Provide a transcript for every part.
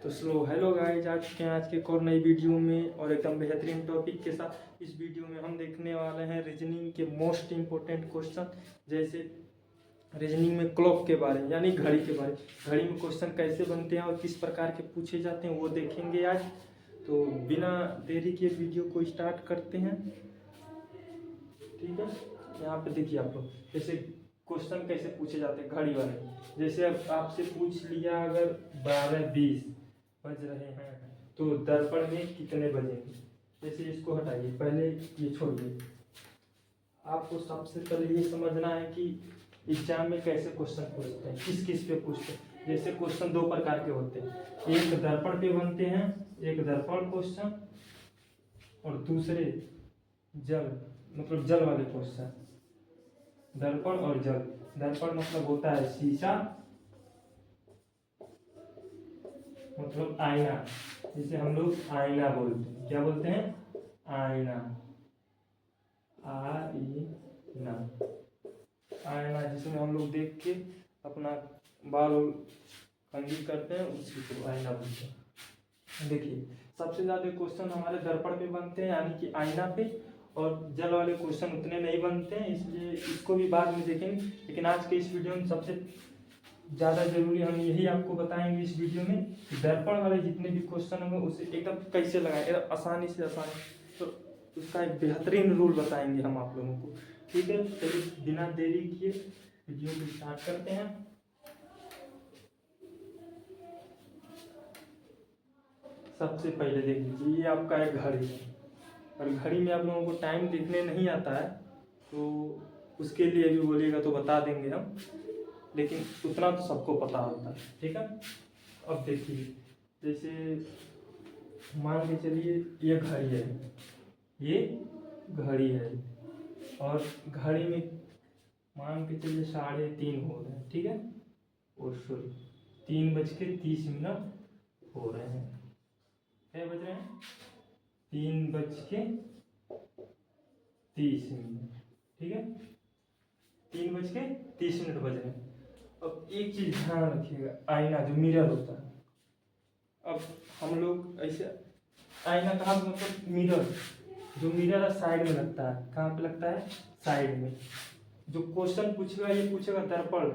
तो slow hello guys, आ चुके हैं आज के एक और नई वीडियो में और एकदम बेहतरीन टॉपिक के साथ। इस वीडियो में हम देखने वाले हैं रीजनिंग के मोस्ट इम्पोर्टेंट क्वेश्चन, जैसे रीजनिंग में क्लॉक के बारे में यानी घड़ी के बारे में। घड़ी में क्वेश्चन कैसे बनते हैं और किस प्रकार के पूछे जाते हैं वो देखेंगे आज। तो बिना देरी के वीडियो को स्टार्ट करते हैं। ठीक है, यहाँ पे देखिए आप लोग जैसे क्वेश्चन कैसे पूछे जाते हैं घड़ी वाले। जैसे अब आपसे पूछ लिया अगर 12:20 बज रहे हैं तो दर्पण में कितने बजेंगे। जैसे इसको हटाइए, पहले ये छोड़िए। आपको सबसे पहले ये समझना है कि एग्जाम में कैसे क्वेश्चन पूछते हैं, किस किस पे पूछते हैं। जैसे क्वेश्चन दो प्रकार के होते हैं, एक दर्पण पे बनते हैं, एक दर्पण क्वेश्चन, और दूसरे जल मतलब जल वाले क्वेश्चन। दर्पण और जल, दर्पण मतलब होता है शीशा, मतलब आईना, जिसे हम लोग आईना बोलते हैं। क्या बोलते हैं? आईना, आईना, आईना, जिसमें हम लोग देख के अपना बाल कंघी करते हैं, उसी को आईना बोलते हैं। देखिए सबसे ज्यादा क्वेश्चन हमारे दर्पण पे बनते हैं यानी कि आईना पे, और जल वाले क्वेश्चन उतने नहीं बनते हैं, इसलिए इसको भी बाद में देखेंगे। लेकिन आज के इस वीडियो में सबसे ज़्यादा जरूरी हम यही आपको बताएंगे इस वीडियो में कि दर्पण वाले जितने भी क्वेश्चन होंगे उसे एकदम कैसे लगाएं, एकदम आसानी से आसान। तो उसका एक बेहतरीन रूल बताएंगे हम आप लोगों को। ठीक है, चलिए बिना देरी किए वीडियो को स्टार्ट करते हैं। सबसे पहले देख लीजिए, ये आपका एक घड़ी है, और घड़ी में आप लोगों को टाइम देखने नहीं आता है तो उसके लिए भी बोलिएगा तो बता देंगे हम, लेकिन उतना तो सबको पता होता है। ठीक है, अब देखिए जैसे मान के चलिए ये घड़ी है, ये घड़ी है, और घड़ी में मान के चलिए 3:30 हो रहे हैं। ठीक है, और सॉरी 3:30 हो रहे हैं। क्या बज रहे हैं? 3:30। ठीक है, 3:30 बज रहे हैं। अब एक चीज ध्यान रखिएगा, आईना जो मिरर होता है, अब हम लोग ऐसे आईना कहाँ पे, मतलब मिरर, जो मिरर है साइड में लगता है। कहाँ पे लगता है? साइड में। जो क्वेश्चन पूछेगा ये पूछेगा दर्पण,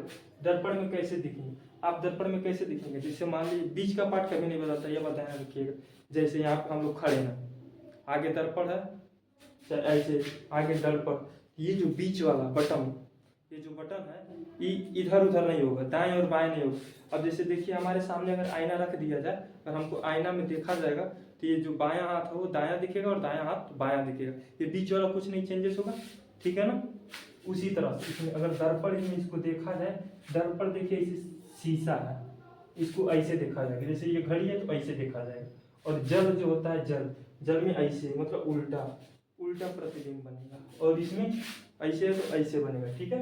दर्पण में कैसे दिखेंगे आप, दर्पण में कैसे दिखेंगे। जैसे मान लीजिए बीच का पार्ट कभी नहीं बताता, ये बताया रखिएगा। जैसे यहाँ पे हम लोग खड़े हैं, आगे दर्पण है, ऐसे आगे दर्पण, ये जो बीच वाला बटन, ये जो बटन है ये इधर उधर नहीं होगा, दाएं और बाएं नहीं होगा। अब जैसे देखिए हमारे सामने अगर आईना रख दिया जाए, अगर हमको आईना में देखा जाएगा तो ये जो बायां हाथ है वो दायां दिखेगा और दायां हाथ बायां दिखेगा। ये बीच वाला कुछ नहीं चेंजेस होगा। ठीक है ना। उसी तरह से इसमें अगर दर्पण में इसको देखा जाए, दर्पण देखिए इसे शीशा है, इसको ऐसे देखा जाएगा। जैसे ये घड़ी है तो ऐसे देखा जाएगा। और जल जो होता है, जल, जल में ऐसे मतलब उल्टा उल्टा प्रतिबिंब बनेगा, और इसमें ऐसे है तो ऐसे बनेगा। ठीक है,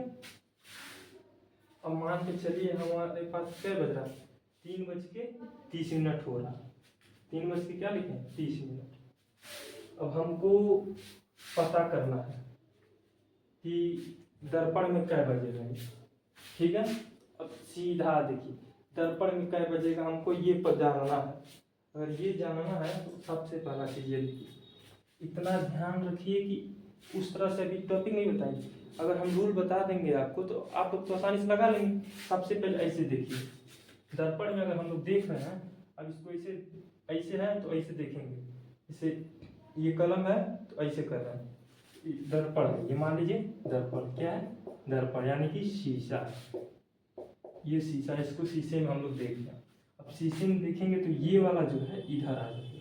अब मान के चलिए हमारे पास क्या बज रहा है? 3:30 हो रहा। 3 बज के क्या लिखे? 30 मिनट। अब हमको पता करना है कि दर्पण में क्या बजेगा। ठीक है, अब सीधा देखिए दर्पण में क्या बजेगा हमको ये जानना है। अगर ये जानना है तो सबसे पहला चीज ये देखिए, इतना ध्यान रखिए कि उस तरह से अभी टॉपिक नहीं बताएंगे। अगर हम रूल बता देंगे आपको तो आप लोग तो आसानी से लगा लेंगे। सबसे पहले ऐसे देखिए, दर्पण में अगर हम लोग देख रहे हैं, अब इसको ऐसे ऐसे है तो ऐसे देखेंगे, इसे ये कलम है तो ऐसे कर रहे हैं, दर्पण है ये, मान लीजिए दर्पण क्या है? दर्पण यानी कि शीशा, ये शीशा, इसको शीशे में हम लोग देख रहे हैं। अब शीशे में देखेंगे तो ये वाला जो है इधर आ जाएगा,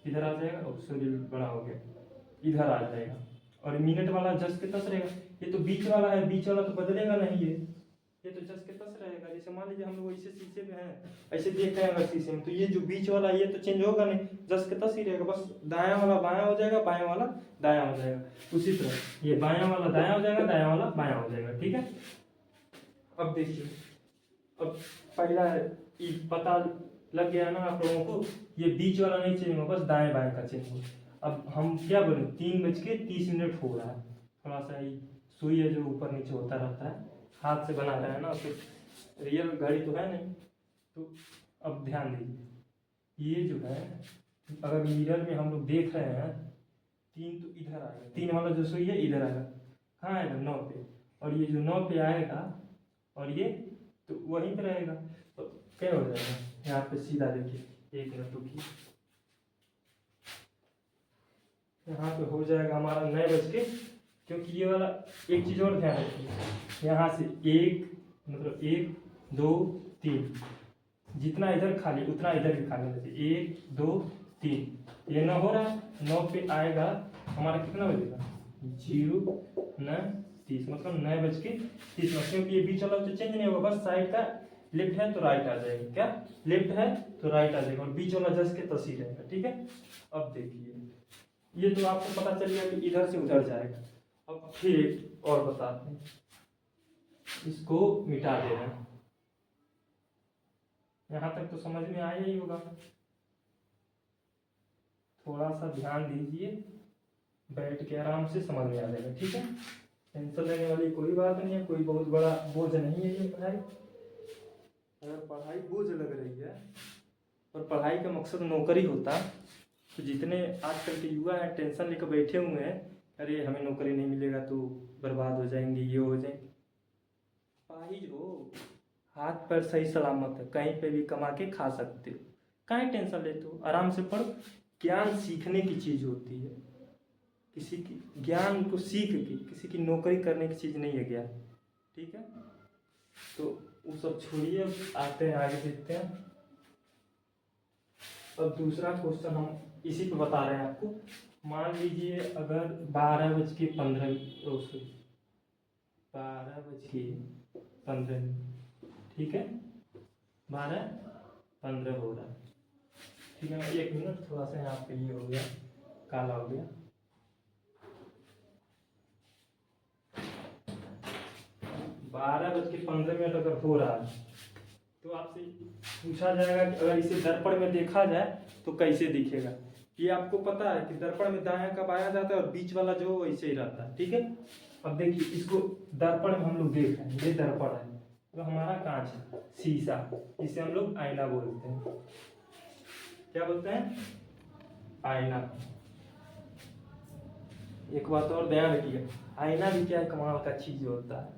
इधर आ जाएगा, और सॉरी बड़ा हो गया, इधर आ जाएगा। और मिनट वाला जस के तस रहेगा। ये तो बीच वाला है, बीच वाला तो बदलेगा नहीं, ये तो जस के तस रहेगा। जैसे मान लीजिए हम लोग ऐसे शीशे में हैं, ऐसे देख रहे हैं अगर शीशे में, तो ये जो बीच वाला ये तो चेंज होगा नहीं, जस के तस ही रहेगा। बस दायां वाला बायां हो जाएगा, बायां वाला दायां हो जाएगा। उसी तरह ये बायां वाला दायां हो जाएगा, दायां वाला बायां हो जाएगा। ठीक है, अब देखिए, अब पहला पता लग गया ना आप लोगों को, ये बीच वाला नहीं चेंज होगा, बस दाएं बाएं का चेंज होगा। अब हम क्या बोले, 3:30 हो रहा है। थोड़ा सा ही सुई है जो ऊपर नीचे होता रहता है, हाथ से बना रहा है ना, तो रियल घड़ी तो है नहीं। तो अब ध्यान दीजिए, ये जो है अगर मिरर में हम लोग देख रहे हैं 3 तो इधर आएगा, 3 वाला जो सुई है इधर आएगा, कहाँ आएगा 9 पे, और ये जो 9 पे आएगा और ये तो वहीं पे रहेगा, तो क्या हो जाएगा यहाँ पे सीधा देखिए, 1 मिनट रुकिए, यहाँ पे हो जाएगा हमारा 9 बज के, क्योंकि ये वाला एक चीज़ और ध्यान रखिए, यहाँ से 1 मतलब 1 2 3 जितना इधर खाली उतना इधर भी खाली रहते, 1 2 3 ये 9 हो रहा है, 9 पे आएगा हमारा कितना बजेगा 0 9 30 मतलब 9 बज के 30 मिनट, क्योंकि ये बीच वाला तो चेंज नहीं होगा, बस साइड का लेफ्ट है तो राइट आ जाएगा, क्या लेफ्ट है तो राइट आ जाएगा, और बीच वाला जस के तस ही रहेगा, ठीक है। अब देखिए ये तो आपको पता चल गया कि इधर से उधर जाएगा। अब फिर एक और बताते हैं, इसको मिटा दे रहे हैं, यहाँ तक तो समझ में आया ही होगा, थोड़ा सा ध्यान दीजिए, बैठ के आराम से समझ में आ जाएगा, ठीक है। टेंशन लेने वाली कोई बात नहीं है, कोई बहुत बड़ा बोझ नहीं है ये पढ़ाई। अगर पढ़ाई बोझ लग रही है और पढ़ाई का मकसद नौकरी होता तो जितने आजकल के युवा हैं टेंशन लेकर बैठे हुए हैं, अरे हमें नौकरी नहीं मिलेगा तो बर्बाद हो जाएंगे, ये हो जाएंगे, पाहिज हो, हाथ पैर सही सलामत है, कहीं पे भी कमा के खा सकते हो, काहे टेंशन लेते हो, आराम से पढ़ो। ज्ञान सीखने की चीज़ होती है, किसी की ज्ञान को सीख के किसी की नौकरी करने की चीज़ नहीं है ज्ञान, ठीक है। तो वो सब छोड़िए, आते हैं आगे देखते हैं। अब दूसरा क्वेश्चन हम इसी पे बता रहे हैं आपको, मान लीजिए अगर 12:15 12:15 ठीक है, 12:15 हो रहा है, ठीक है। 1 मिनट, थोड़ा सा यहाँ पे ये हो गया, काला हो गया, 12:15 अगर हो रहा है तो आपसे पूछा जाएगा कि अगर इसे दर्पण में देखा जाए तो कैसे दिखेगा। ये आपको पता है कि दर्पण में दायां कब आया जाता है और बीच वाला जो वैसे ही रहता है, ठीक है। अब देखिए इसको दर्पण में हम लोग देख रहे हैं, ये दर्पण है, तो हमारा कांच है, शीशा, जिसे हम लोग आईना बोलते हैं, क्या बोलते हैं, आईना। एक बात और ध्यान रखिए, आईना भी क्या कमाल का चीज होता है,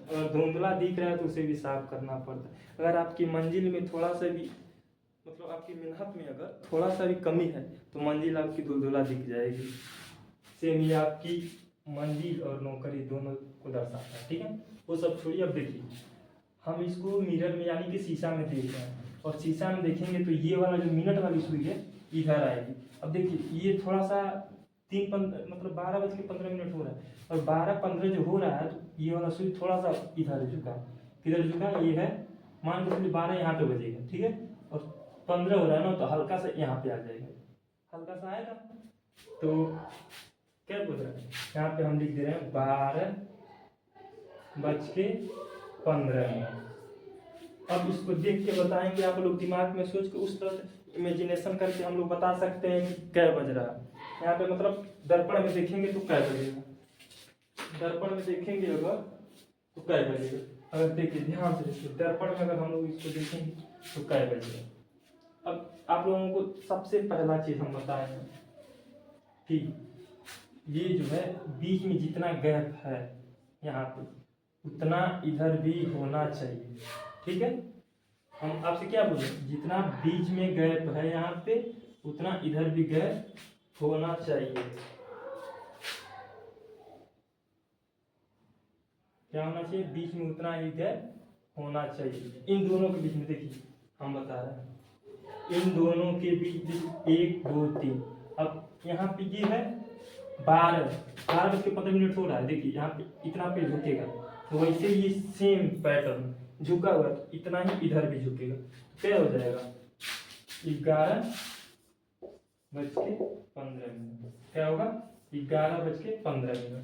अगर धुंधला दिख रहा है तो उसे भी साफ करना पड़ता है। अगर आपकी मंजिल में थोड़ा सा भी मतलब आपकी मेहनत में अगर थोड़ा सा भी कमी है तो मंजिल आपकी धुंधला दिख जाएगी। सेम ये आपकी मंजिल और नौकरी दोनों को दर्शाता है, ठीक है। वो सब छोड़िए, अब देखिए हम इसको मिरर में यानी कि शीशा में देख रहे हैं, और शीशा में देखेंगे तो ये वाला जो मिनट वाली सुई है इधर आएगी। अब देखिए ये थोड़ा सा 12:15 हो रहा है, और 12:15 जो हो रहा है तो ये वाला सुई थोड़ा सा इधर झुका, किधर झुका, ये है, मान के चलिए 12 यहाँ पे बजेगा, ठीक है, और 15 हो रहा है ना, तो हल्का सा यहाँ पे आ जाएगा, हल्का सा आएगा, तो क्या बोल रहे हैं यहाँ पे हम लिख दे रहे हैं 12:15। अब इसको देख के बताएंगे आप लोग, दिमाग में सोच के उस तरह इमेजिनेशन करके हम लोग बता सकते हैं कि क्या बज रहा है। यहाँ पे मतलब दर्पण में देखेंगे तो क्या बजेगा, दर्पण में देखेंगे अगर तो क्या बजेगा, अगर देखिए ध्यान से देखिए, दर्पण में अगर हम लोग इसको देखेंगे तो क्या बजेगा। अब आप लोगों को सबसे पहला चीज हम बताएंगे कि ये जो है बीच में जितना गैप है यहाँ पे उतना इधर भी होना चाहिए, ठीक है। हम आपसे क्या बोले, जितना बीच में गैप है यहाँ पे उतना इधर भी गैप होना चाहिए, क्या होना चाहिए, बीच में उतना ही गैप होना चाहिए। इन दोनों के बीच में देखिए हम बता रहे हैं, इन दोनों के बीच 1 2 3, अब यहाँ पे ये है 12:15 हो रहा है, देखिए यहाँ पे इतना पे झुकेगा, तो वैसे ये सेम पैटर्न झुका हुआ है, इतना ही इधर भी झुकेगा, तो क्या हो जाएगा 11:15, क्या होगा 11:15।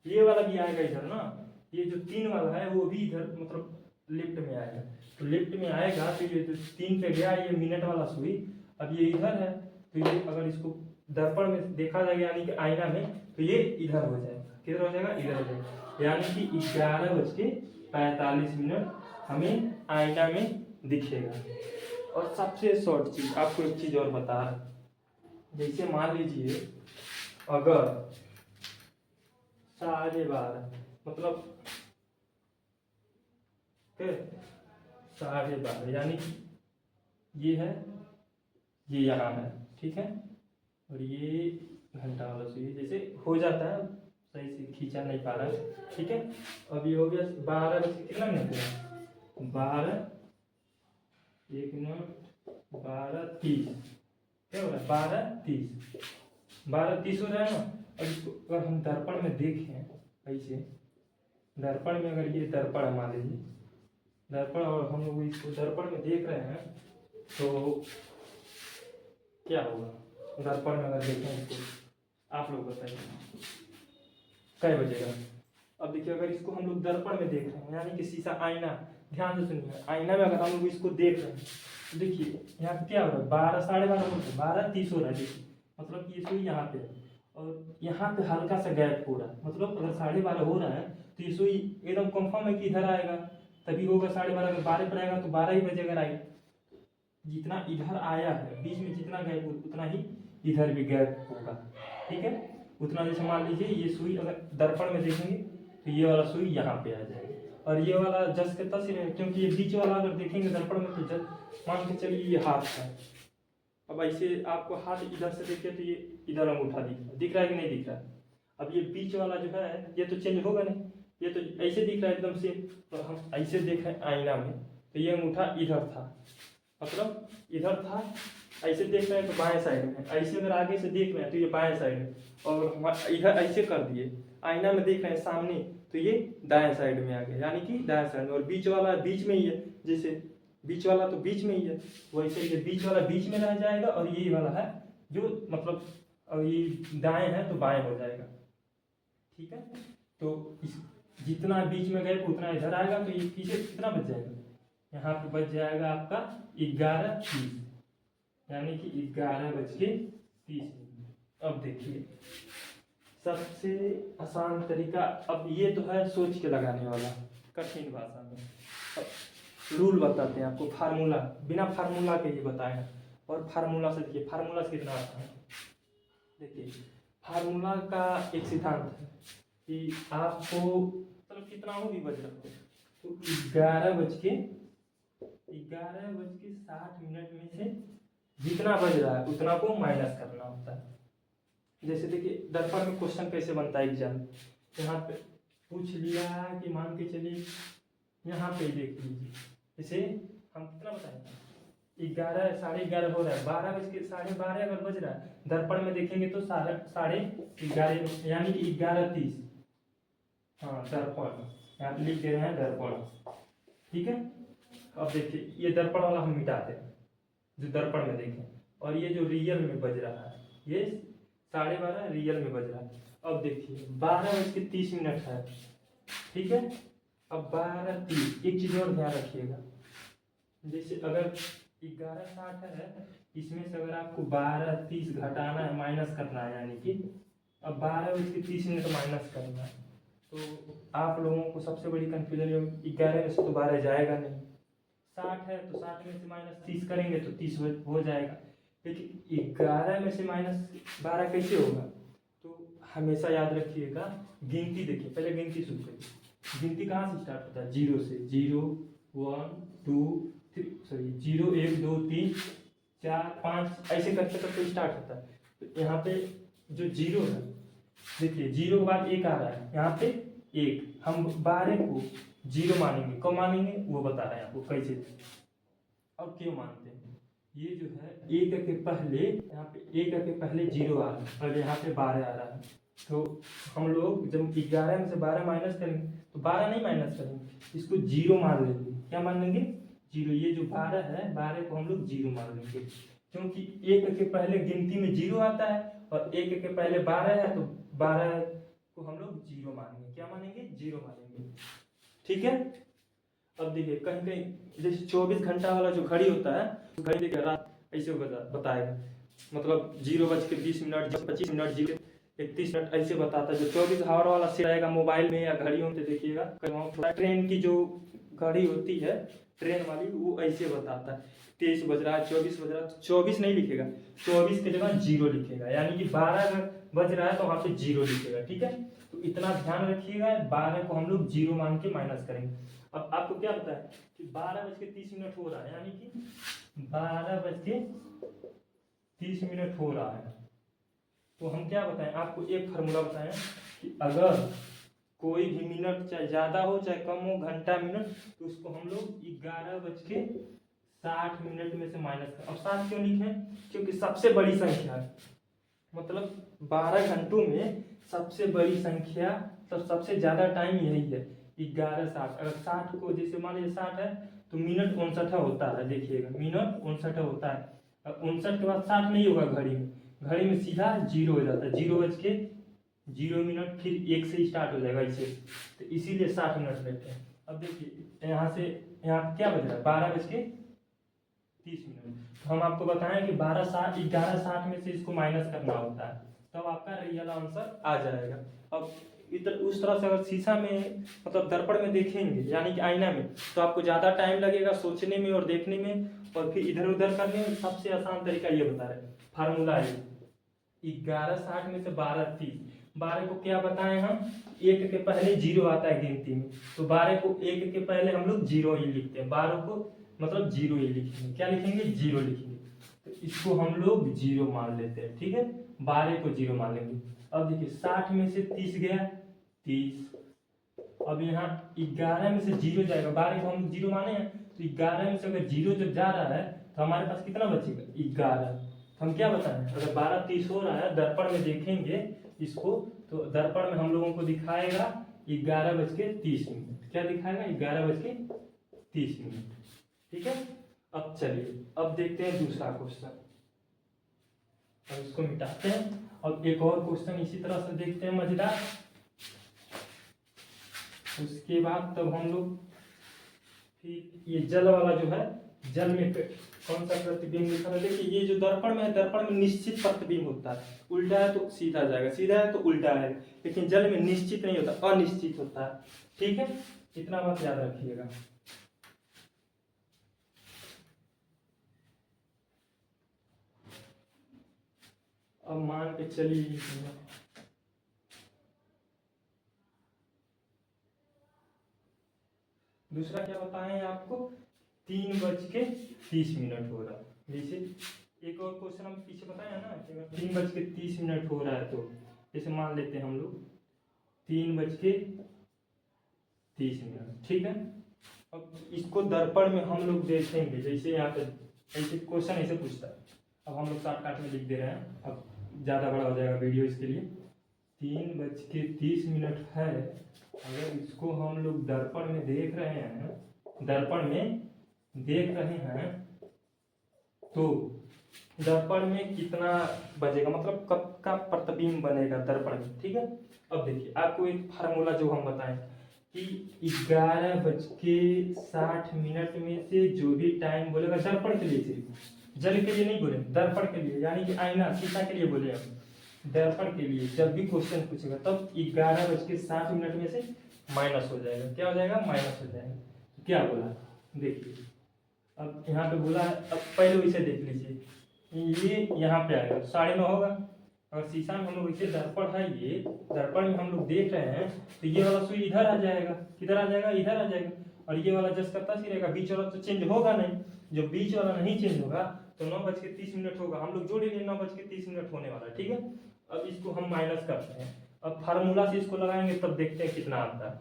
ये वाला भी आएगा इधर ना, ये जो 3 वाला है वो भी इधर मतलब लेफ्ट में आएगा, तो लेफ्ट में आएगा तो ये जो 3 पे गया ये मिनट वाला सुई, अब ये इधर है, तो ये अगर इसको दर्पण में देखा जाएगा यानी कि आईना में, तो ये इधर हो जाएगा, किधर हो जाएगा, इधर हो जाएगा, यानी कि 11:45 हमें आईना में दिखेगा। और सबसे शॉर्ट चीज आपको एक चीज और बता रहा, जैसे मान लीजिए अगर 12:30 मतलब 12:30 यानी ये है, ये यहाँ है, ठीक है, और ये घंटा वाला सुई जैसे हो जाता है, सही से खींचा नहीं पा रहा है, ठीक है। अब ये हो गया 12 बजे कितना मिनट है, 12 1 मिनट 12:30, क्या हो रहा है 12:30 हो रहा है ना। अब इसको अगर हम दर्पण में देखें ऐसे, दर्पण में अगर ये दर्पण है मान लीजिए दर्पण, और हम लोग इसको दर्पण में देख रहे हैं तो क्या होगा, दर्पण में अगर देखें इसको, आप लोग बताइए कै बजेगा। अब देखिए अगर इसको हम लोग दर्पण में देख रहे हैं यानी कि शीशा आईना, ध्यान से सुनिए, आईना में अगर हम लोग इसको देख रहे हैं तो देखिए यहाँ पे क्या हो रहा है 12 12:30 हो रहा है, 12:30 हो रहा है, देखिए मतलब कि ये सुई यहाँ पे है और यहाँ पे हल्का सा गैप हो रहा है, मतलब अगर 12:30 हो रहा है तो ये सुई एकदम कंफर्म है कि इधर आएगा, तभी होगा 12:30। अगर 12 पर आएगा तो 12 ही बजेगा, राइट। जितना इधर आया है बीच में जितना गैप उतना ही इधर भी गैप होगा, ठीक है, उतना। जैसे मान लीजिए ये सुई अगर दर्पण में देखेंगे तो ये वाला सुई यहाँ पे आ जाएगा और ये वाला जस के तस ही रहेगा, क्योंकि ये बीच वाला अगर देखेंगे दर्पण में तो जस मान के चलिए ये हाथ है। अब ऐसे आपको हाथ इधर से देखे तो ये इधर अंगूठा दिख रहा है कि नहीं दिख रहा है। अब ये बीच वाला जो है ये तो चेंज होगा नहीं, ये तो ऐसे दिख रहा है एकदम से। तो हम ऐसे देख रहे हैं आईना में तो ये अंगूठा इधर था, मतलब इधर था, ऐसे देख रहे हैं तो बाएं साइड में, ऐसे अगर आगे से देख रहे हैं तो ये बाएं साइड में, और इधर ऐसे कर दिए आईना में देख रहे हैं सामने तो ये दाएं साइड में आ गया, यानी कि दाएं साइड में। और बीच वाला बीच में ही है, जैसे बीच वाला तो बीच में ही है, वैसे ये बीच वाला बीच में रह जाएगा और ये वाला है जो मतलब अब ये दाएं है तो बाएं हो जाएगा, ठीक है। तो इस जितना बीच में गए उतना इधर आएगा तो ये पीछे कितना बच जाएगा, यहाँ पे बच जाएगा आपका 11:30, यानी कि 11:30। अब देखिए सबसे आसान तरीका, अब ये तो है सोच के लगाने वाला कठिन भाषा में। अब रूल बताते हैं आपको, फार्मूला, बिना फार्मूला के ये बताए हैं। और फार्मूला से देखिए, फार्मूला से कितना आता है, देखिए फार्मूला का एक सिद्धांत है कि आपको मतलब कितना हो भी बज रहा हो तो 11:60 में से जितना बज रहा है उतना को माइनस करना होता है। जैसे देखिए दर्पण में क्वेश्चन कैसे बनता है एग्जाम, यहाँ पे पूछ लिया कि मान के चलिए यहाँ पे देख लीजिए, जैसे हम कितना बताएंगे 11 हो रहा है, 12:12 अगर बज रहा है दर्पण में देखेंगे तो 11:30 यानी कि 11:30, हाँ दर्पण यहाँ पे लिख दे रहे हैं दर्पण, ठीक है। अब देखिए ये दर्पण वाला हम मिटाते हैं जो दर्पण में देखें, और ये जो रियल में बज रहा है ये 12:30 रियल में बज रहा है। अब देखिए 12:30 है, ठीक है। अब 12:30, एक चीज और ध्यान रखिएगा, जैसे अगर 11:60 है इसमें से अगर आपको 12:30 घटाना है, माइनस करना है, यानी कि अब 12:30 माइनस करना है, तो आप लोगों को सबसे बड़ी कंफ्यूजन 11 में से तो 12 जाएगा नहीं, 60 है तो 60 में से -30 करेंगे तो 30 हो जाएगा, लेकिन 11 में से -12 कैसे होगा। तो हमेशा याद रखिएगा, गिनती देखिए, पहले गिनती शुरू करिए। गिनती कहाँ से स्टार्ट होता है, 0 से, 0 1 2 3 सॉरी 0 1 2 3 4 5 ऐसे करते करते स्टार्ट होता है। तो यहाँ पे जो 0 है, देखिए 0 के बाद 1 आ रहा है, यहाँ पे 1, हम 12 को 0 मानेंगे, कब मानेंगे वो बता रहे हैं आपको कैसे और क्यों मानते हैं। ये जो है 1 के पहले, यहाँ पे 1 के पहले 0 आ रहा है और यहाँ पे 12 आ रहा है, तो हम लोग जब 11 में से 12 माइनस करेंगे तो 12 नहीं माइनस करेंगे, इसको 0 मान लेंगे। क्या मान लेंगे, 0। ये जो 12 है 12 को हम लोग 0 मान लेंगे, क्योंकि 1 के पहले गिनती में 0 आता है और 1 के पहले 12 है, तो 12 को हम लोग 0 मानेंगे। क्या मानेंगे, 0 मानेंगे, ठीक है। अब देखिए कहीं कहीं जैसे 24 घंटा वाला जो घड़ी होता है, घड़ी देखिए रात ऐसे बताएगा, मतलब 0:20 25 31 ऐसे बताता है। जो 24 आवर वाला से रहेगा मोबाइल में या घड़ियों में, देखिएगा कहीं ट्रेन की जो घड़ी होती है ट्रेन वाली, वो ऐसे बताता है 23 बज रहा है, 24 बज रहा है, तो 24 नहीं लिखेगा, 24 के जगह 0 लिखेगा, यानी कि 12 बज रहा है तो वहाँ पे 0 लिखेगा। ठीक है, तो इतना ध्यान रखिएगा, 12 को हम लोग 0 मान के माइनस करेंगे। अब आपको क्या पता है कि 12:30 हो रहा है, यानी कि 12:30 हो रहा है, तो हम क्या बताएं आपको, एक फार्मूला बताएं कि अगर कोई भी मिनट चाहे ज़्यादा हो चाहे कम हो, घंटा मिनट, तो उसको हम लोग 11:60 में से माइनस कर। अब 60 क्यों लिखें, क्योंकि सबसे बड़ी संख्या है, मतलब 12 घंटों में सबसे बड़ी संख्या, तो सबसे ज़्यादा टाइम यही है 11:60। अगर 60 को जैसे मान लीजिए 60 है तो मिनट 59 होता है, देखिएगा मिनट 59 होता है। अब 59 के बाद 60 नहीं होगा घड़ी में सीधा 0 हो जाता है, 0:0 फिर 1 से स्टार्ट हो जाएगा ऐसे, तो इसीलिए 60 मिनट लेते हैं। अब देखिए यहाँ से यहाँ क्या बज रहा है, 12:30। तो हम आपको बताएं कि 11:60 में से इसको माइनस करना होता है, तब आपका रियल आंसर आ जाएगा। अब इधर उस तरह से अगर शीशा में मतलब दर्पण में देखेंगे, यानी कि आईना में, तो आपको ज़्यादा टाइम लगेगा सोचने में और देखने में, और फिर इधर उधर करने में। सबसे आसान तरीका ये बता रहे हैं, फार्मूला है 11:60 में से 12:30। 12 को क्या बताएं हम, 1 के पहले 0 आता है गिनती में, तो 12 को 1 के पहले हम लोग 0 ही लिखते हैं, 12 को मतलब 0 ही लिखेंगे। क्या लिखेंगे, 0 लिखेंगे, तो इसको हम लोग 0 मान लेते हैं। ठीक है, 12 को 0 मान लेंगे। अब देखिए 60 में से 30 गया 30, अब यहाँ 11 में से 0 जाएगा, 12 को हम 0 माने हैं, तो 11 में से अगर 0 जब जा रहा है तो हमारे पास कितना बचेगा, 11। हम क्या बताएं, अगर 12:30 हो रहा है, दर्पण में देखेंगे इसको, तो दर्पण में हम लोगों को दिखाएगा 11:30। क्या दिखाएगा, 11:30। ठीक है, अब चलिए अब देखते हैं दूसरा क्वेश्चन। अब इसको मिटाते हैं और एक और क्वेश्चन इसी तरह से देखते हैं मजेदार। उसके बाद तब हम लोग फिर ये जल वाला जो है, जल में कौन सा प्रतिबिंब लिखा है। देखिए ये जो दर्पण में है, दर्पण में निश्चित प्रतिबिंब होता है, उल्टा है तो सीधा जाएगा, सीधा है तो उल्टा आएगा, लेकिन जल में निश्चित नहीं होता, अनिश्चित होता है। ठीक है, इतना बात याद रखिएगा। अब मान के चलिए दूसरा क्या बताएं आपको, 3:30 हो रहा है। जैसे एक और क्वेश्चन हम पीछे बताया ना कि अगर 3:30 हो रहा है, तो जैसे मान लेते हैं हम लोग 3:30। ठीक है, अब इसको दर्पण में हम लोग देखेंगे, जैसे यहाँ पे ऐसे क्वेश्चन ऐसे पूछता है। अब हम लोग शॉर्टकट में लिख दे रहे हैं, अब ज़्यादा बड़ा हो जाएगा वीडियो, इसके लिए 3:30 है। अगर इसको हम लोग दर्पण में देख रहे हैं, तो दर्पण में कितना बजेगा, मतलब कब का प्रतिबिंब बनेगा दर्पण में। ठीक है, अब देखिए आपको एक फार्मूला जो हम बताएं कि 11:60 में से जो भी टाइम बोलेगा दर्पण के लिए, सिर्फ जल के लिए नहीं बोले, दर्पण के लिए, यानी कि आईना शीशा के लिए बोले हम, दर्पण के लिए जब भी क्वेश्चन पूछेगा तब 11:60 में से माइनस हो जाएगा। क्या हो जाएगा, माइनस हो जाएगा। क्या बोला, देखिए अब यहाँ पे बोला है, अब पहले इसे देख लीजिए, ये यहाँ पे आएगा 9:30 होगा। अगर शीशा में हम लोग इसे दर्पण है, ये दर्पण में हम लोग देख रहे हैं, तो ये वाला सुई इधर आ जाएगा, किधर आ जाएगा, इधर आ जाएगा, और ये वाला जस करता सी रहेगा, बीच वाला तो चेंज होगा नहीं। जो बीच वाला नहीं चेंज होगा तो 9:30 होगा, हम लोग जोड़ लिए 9:30 होने वाला। ठीक है, अब इसको हम माइनस करते हैं, अब फार्मूला से इसको लगाएंगे तब देखते हैं कितना आता है।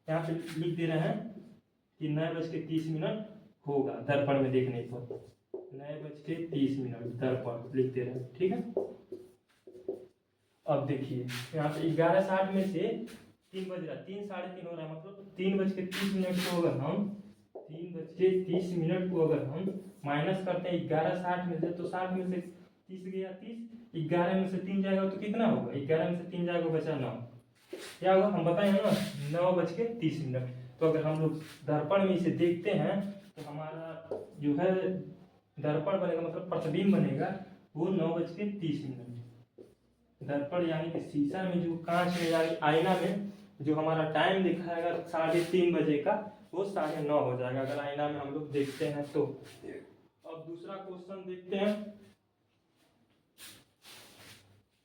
यहाँ पे लिख दे रहे हैं कि 9:30 होगा दर्पण में देखने पर, 9:30 दर्पण लिख दे रहे हैं। ठीक है, अब देखिए यहाँ पे 11:60 में से 3 बज रहा है, 3 3:30 हो रहा है, मतलब 3:30 को अगर हम 3:30 को अगर हम माइनस करते हैं 11:60 में से, तो 60 में से 30 गया 30, 11 में से 3 जाएगा तो कितना होगा, 11 में से 3 जाएगा बचा 9। क्या होगा, हम बताए हैं ना 9:30। तो अगर हम लोग दर्पण में इसे देखते हैं तो हमारा जो है दर्पण बनेगा, मतलब प्रतिबिंब बनेगा वो 9:30। दर्पण यानी कि शीशा में जो कांच में यानी आईना में जो हमारा टाइम दिखाएगा 3:30 बजे का, वो 9:30 हो जाएगा अगर आईना में हम लोग देखते हैं तो। अब दूसरा क्वेश्चन देखते हैं,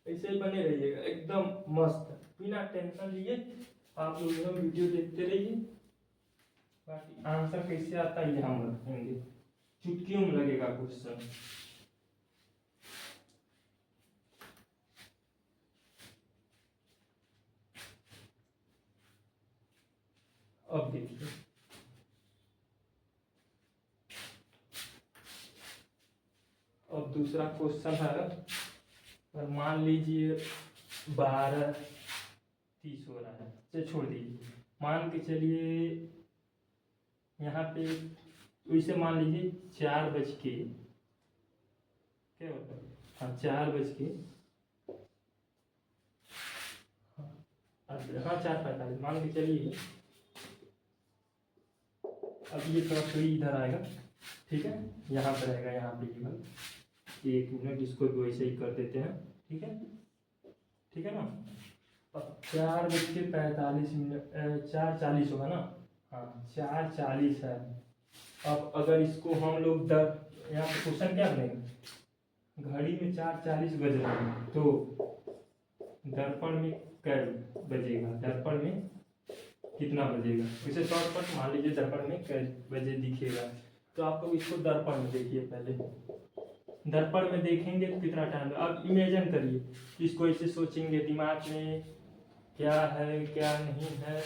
ऐसे ही बने रहिएगा एकदम मस्त, बिना टेंशन लिए आप लोग यह वीडियो देखते रहिए। बाकी आंसर कैसे आता है ये हम रखेंगे, चुटकियों में लगेगा क्वेश्चन। अब देखिए, अब दूसरा क्वेश्चन है, और मान लीजिए 12:30 हो रहा है, चलिए छोड़ दीजिए, मान के चलिए यहाँ पे वैसे मान लीजिए 4 बज के क्या होता है, हाँ 4 बज के, हाँ 4:45 मान के चलिए। अब ये थोड़ा सुई इधर आएगा, ठीक है, यहाँ पर रहेगा, यहाँ पे ये 1 मिनट इसको भी वैसे ही कर देते हैं, ठीक है, ठीक है ना। अब 4:45 4:40 होगा ना, हाँ 4:40 है। अब अगर इसको हम लोग यहाँ पे क्वेश्चन क्या बनेगा, घड़ी में 4:40 बज रहे हैं तो दर्पण में क्या बजेगा, दर्पण में कितना बजेगा, इसे शॉर्टकट मान लीजिए दर्पण में कै बजे दिखेगा। तो आप लोग इसको दर्पण में देखिए, पहले दर्पण में देखेंगे तो कितना टाइम है। अब इमेजिन करिए, इसको ऐसे सोचेंगे दिमाग में क्या है क्या नहीं है,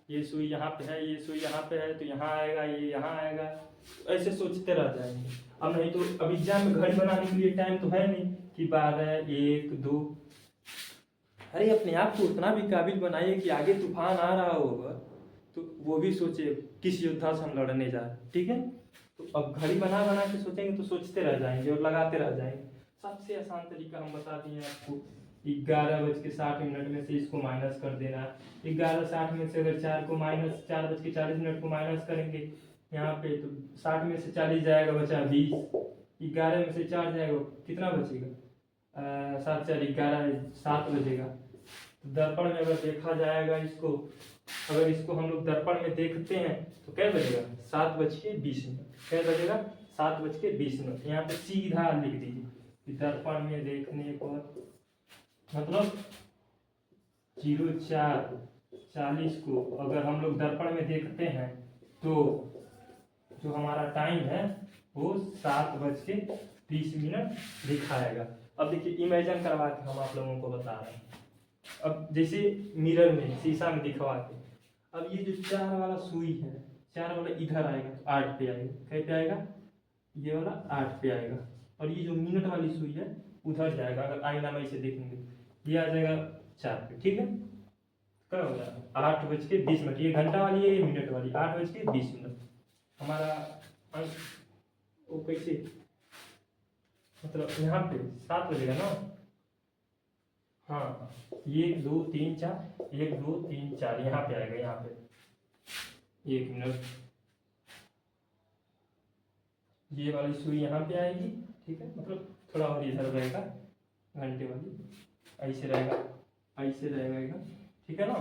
ये सुई यहाँ पे है, ये सुई यहाँ पे है तो यहाँ आएगा, ये यहाँ आएगा, ऐसे सोचते रह जाएंगे। अब नहीं तो अब एग्जाम में घड़ी बनाने के लिए टाइम तो है नहीं कि 12, 1, 2, अरे अपने आप को उतना भी काबिल बनाइए कि आगे तूफान आ रहा होगा तो वो भी सोचे किस योद्धा से हम लड़ने जा रहे हैं, ठीक है। तो अब घड़ी बना बना के सोचेंगे तो सोचते रह जाएंगे और लगाते रह जाएंगे। सबसे आसान तरीका हम बता दिए आपको, 11:60 में से इसको माइनस कर देना। 11:60 में से अगर 4:40 को माइनस करेंगे यहाँ पे तो 60 में से 40 जाएगा, बचा 20। 11 में से 4 जाएगा, कितना बचेगा, 7 4 11, 7 बजेगा। तो दर्पण में अगर देखा जाएगा इसको, अगर इसको हम लोग दर्पण में देखते हैं तो क्या बजेगा, 7:20। क्या बजेगा, 7:20। यहाँ पे सीधा लिख दीजिए कि दर्पण में देखने पर मतलब 04:40 को अगर हम लोग दर्पण में देखते हैं तो जो हमारा टाइम है वो 7:20 दिखाएगा। अब देखिए इमेजिन करवा के हम आप लोगों को बता रहे हैं। अब जैसे मिरर में, शीशा में दिखवा के, अब ये जो 4 वाला सुई है, 4 वाला इधर आएगा तो 8 पे आएगा, कहीं पे आएगा, ये वाला 8 पे आएगा। और ये जो मिनट वाली सुई है उधर जाएगा, अगर आईना में इसे देखेंगे ये आ जाएगा 4 पे, ठीक है। क्या हो गया, 8:20। ये घंटा वाली है, ये मिनट वाली, 8:20 हमारा वो कैसे, मतलब यहाँ पे 7 बजेगा ना, हाँ 1 2 3 4, 1 2 3 4 यहाँ पे आएगा, यहाँ पे 1 मिनट, ये वाली सुई यहाँ पे आएगी, ठीक है, मतलब थोड़ा और इधर रहेगा, घंटे वाली ऐसे रहेगा, ऐसे रहेगा, ठीक है ना।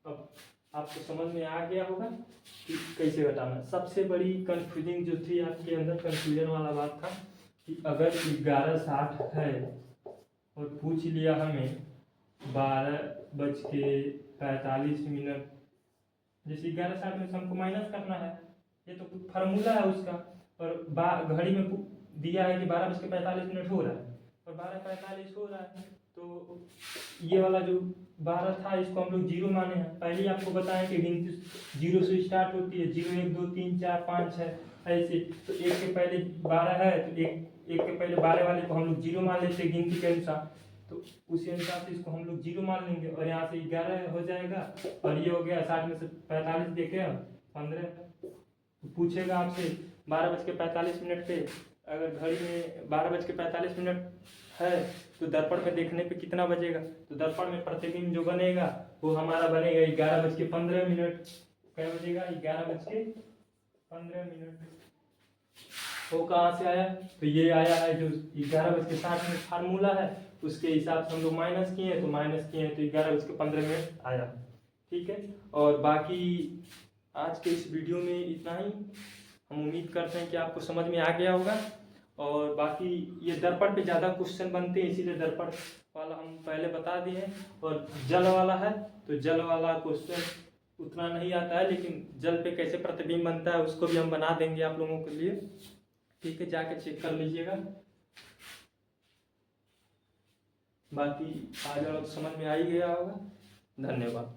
अब आपको समझ में आ गया होगा कि कैसे घटाना। सबसे बड़ी कंफ्यूजिंग जो थी आपके अंदर, कंफ्यूजन वाला बात था कि अगर 11:60 है और पूछ लिया हमें 12:45, जैसे 11:60 में से हमको माइनस करना है, ये तो फार्मूला है उसका, और घड़ी में दिया है कि 12:45 हो रहा है और 12:45 हो रहा है, तो ये वाला जो 12 था इसको हम लोग 0 माने हैं। पहले ही आपको बताया कि गिनती 0 से स्टार्ट होती है, 0 1 2 3 4 5 6 ऐसे। तो 1 के पहले 12 है तो 1 के पहले 12 वाले को हम लोग 0 मान लेते हैं गिनती के अनुसार, तो उसी अनुसार से इसको हम लोग 0 मान लेंगे और यहाँ से 11 हो जाएगा और ये हो गया 60 में से 45 देखे 15। तो पूछेगा आपसे 12:45 पे, अगर घड़ी में 12:45 है तो दर्पण में देखने पे कितना बजेगा, तो दर्पण में प्रतिबिंब जो बनेगा वो हमारा बनेगा 11:15। क्या बजेगा, 11:15। वो कहाँ से आया, तो ये आया है जो 11:60 में फार्मूला है उसके हिसाब से हम लोग माइनस किए हैं तो 11:15 आया, ठीक है। और बाकी आज के इस वीडियो में इतना ही। हम उम्मीद करते हैं कि आपको समझ में आ गया होगा। और बाकी ये दर्पण पे ज़्यादा क्वेश्चन बनते हैं, इसीलिए दर्पण वाला हम पहले बता दिए हैं। और जल वाला है तो जल वाला क्वेश्चन उतना नहीं आता है, लेकिन जल पे कैसे प्रतिबिंब बनता है उसको भी हम बना देंगे आप लोगों के लिए। ठीक है, जाके चेक कर लीजिएगा। बाकी आज और समझ में आ ही गया होगा। धन्यवाद।